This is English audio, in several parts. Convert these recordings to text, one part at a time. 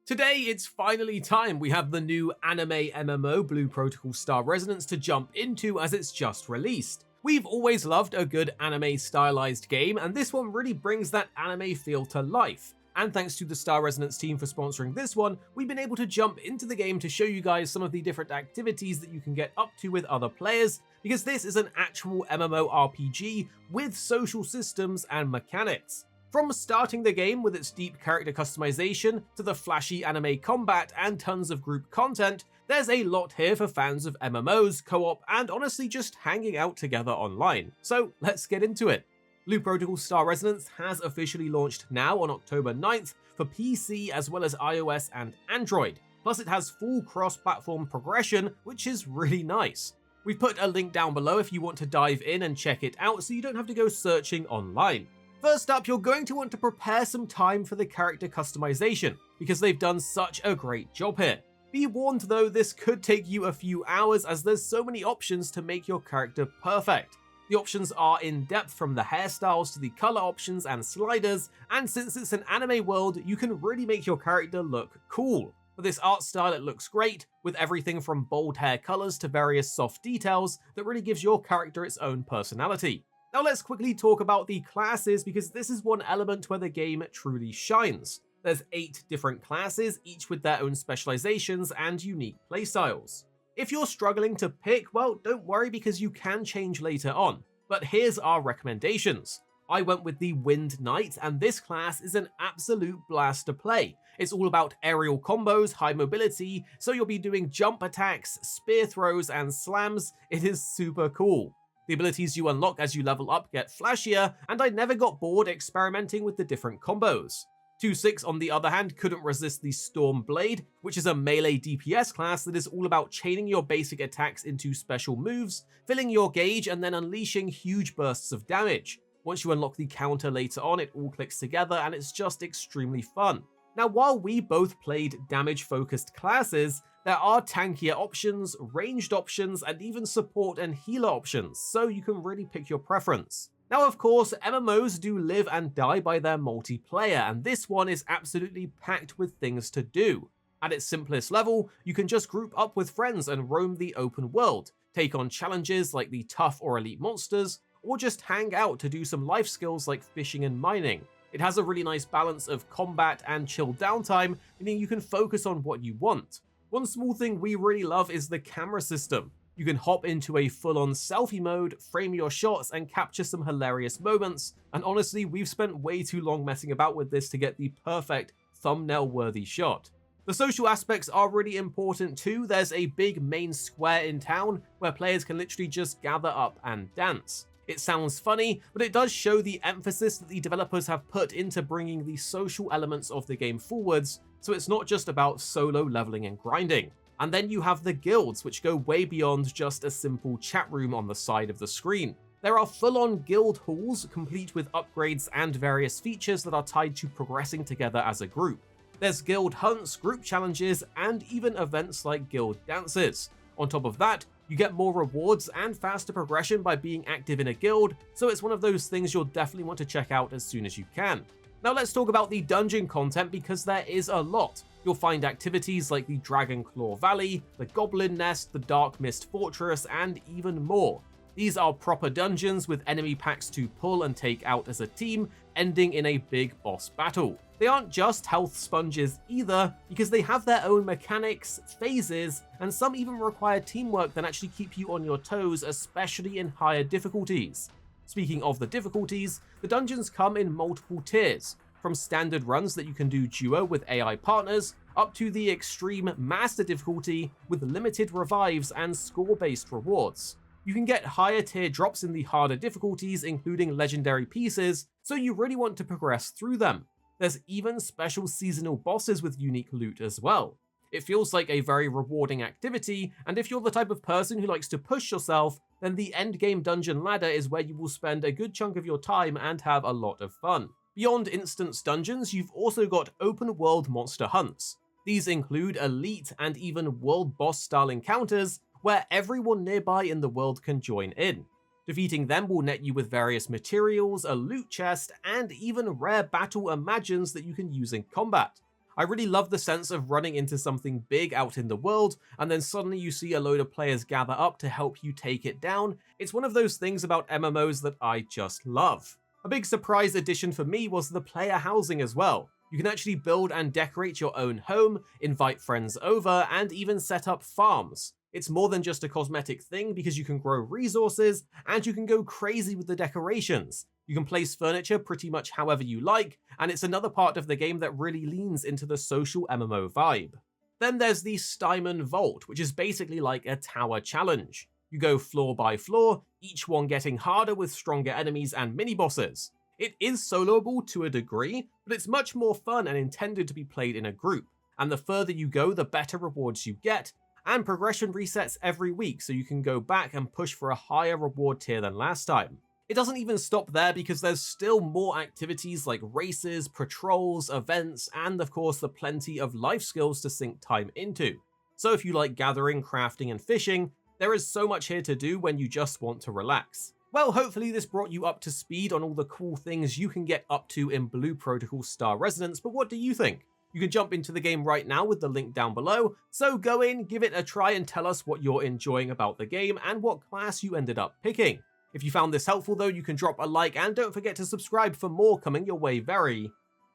Today, it's finally time. We have the new anime MMO Blue Protocol Star Resonance to jump into as it's just released. We've always loved a good anime stylized game, and this one really brings that anime feel to life. And thanks to the Star Resonance team for sponsoring this one, we've been able to jump into the game to show you guys some of the different activities that you can get up to with other players, because this is an actual MMORPG with social systems and mechanics. From starting the game with its deep character customization to the flashy anime combat and tons of group content, there's a lot here for fans of MMOs, co-op, and honestly just hanging out together online. So let's get into it. Blue Protocol Star Resonance has officially launched now on October 9th for PC as well as iOS and Android. Plus it has full cross-platform progression, which is really nice. We've put a link down below if you want to dive in and check it out so you don't have to go searching online. First up, you're going to want to prepare some time for the character customization, because they've done such a great job here. Be warned though, this could take you a few hours as there's so many options to make your character perfect. The options are in depth, from the hairstyles to the color options and sliders, and since it's an anime world, you can really make your character look cool. For this art style, it looks great, with everything from bold hair colors to various soft details that really gives your character its own personality. Now let's quickly talk about the classes, because this is one element where the game truly shines. There's 8 different classes, each with their own specializations and unique playstyles. If you're struggling to pick, well, don't worry because you can change later on. But here's our recommendations. I went with the Wind Knight, and this class is an absolute blast to play. It's all about aerial combos, high mobility, so you'll be doing jump attacks, spear throws, and slams. It is super cool. The abilities you unlock as you level up get flashier, and I never got bored experimenting with the different combos. 2-6 on the other hand couldn't resist the Storm Blade, which is a melee DPS class that is all about chaining your basic attacks into special moves, filling your gauge, and then unleashing huge bursts of damage. Once you unlock the counter later on, it all clicks together and it's just extremely fun. Now, while we both played damage-focused classes, there are tankier options, ranged options, and even support and healer options, so you can really pick your preference. Now, of course, MMOs do live and die by their multiplayer, and this one is absolutely packed with things to do. At its simplest level, you can just group up with friends and roam the open world, take on challenges like the tough or elite monsters, or just hang out to do some life skills like fishing and mining. It has a really nice balance of combat and chill downtime, meaning you can focus on what you want. One small thing we really love is the camera system. You can hop into a full-on selfie mode, frame your shots, and capture some hilarious moments, and honestly, we've spent way too long messing about with this to get the perfect thumbnail-worthy shot. The social aspects are really important too. There's a big main square in town where players can literally just gather up and dance. It sounds funny, but it does show the emphasis that the developers have put into bringing the social elements of the game forwards, so it's not just about solo leveling and grinding. And then you have the guilds, which go way beyond just a simple chat room on the side of the screen. There are full-on guild halls, complete with upgrades and various features that are tied to progressing together as a group. There's guild hunts, group challenges, and even events like guild dances. On top of that, you get more rewards and faster progression by being active in a guild, so it's one of those things you'll definitely want to check out as soon as you can. Now let's talk about the dungeon content, because there is a lot. You'll find activities like the Dragon Claw Valley, the Goblin Nest, the Dark Mist Fortress, and even more. These are proper dungeons with enemy packs to pull and take out as a team, ending in a big boss battle. They aren't just health sponges either, because they have their own mechanics, phases, and some even require teamwork that actually keep you on your toes, especially in higher difficulties. Speaking of the difficulties, the dungeons come in multiple tiers, from standard runs that you can do duo with AI partners, up to the extreme master difficulty with limited revives and score-based rewards. You can get higher tier drops in the harder difficulties, including legendary pieces, so you really want to progress through them. There's even special seasonal bosses with unique loot as well. It feels like a very rewarding activity, and if you're the type of person who likes to push yourself, then the endgame dungeon ladder is where you will spend a good chunk of your time and have a lot of fun. Beyond instance dungeons, you've also got open world monster hunts. These include elite and even world boss style encounters where everyone nearby in the world can join in. Defeating them will net you with various materials, a loot chest, and even rare battle imagines that you can use in combat. I really love the sense of running into something big out in the world, and then suddenly you see a load of players gather up to help you take it down. It's one of those things about MMOs that I just love. A big surprise addition for me was the player housing as well. You can actually build and decorate your own home, invite friends over, and even set up farms. It's more than just a cosmetic thing because you can grow resources, and you can go crazy with the decorations. You can place furniture pretty much however you like, and it's another part of the game that really leans into the social MMO vibe. Then there's the Stimen Vault, which is basically like a tower challenge. You go floor by floor, each one getting harder with stronger enemies and mini-bosses. It is soloable to a degree, but it's much more fun and intended to be played in a group, and the further you go, the better rewards you get, and progression resets every week so you can go back and push for a higher reward tier than last time. It doesn't even stop there because there's still more activities like races, patrols, events, and of course the plenty of life skills to sink time into. So if you like gathering, crafting, and fishing, there is so much here to do when you just want to relax. Well, hopefully this brought you up to speed on all the cool things you can get up to in Blue Protocol Star Residence, but what do you think? You can jump into the game right now with the link down below, so go in, give it a try, and tell us what you're enjoying about the game and what class you ended up picking. If you found this helpful though, you can drop a like and don't forget to subscribe for more coming your way very,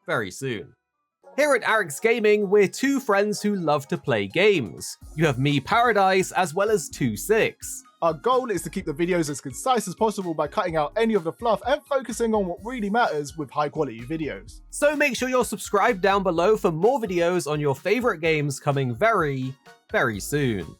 very soon. Here at Arix Gaming, we're two friends who love to play games. You have me, Paradise, as well as 2-6. Our goal is to keep the videos as concise as possible by cutting out any of the fluff and focusing on what really matters with high quality videos. So make sure you're subscribed down below for more videos on your favorite games coming very, very soon.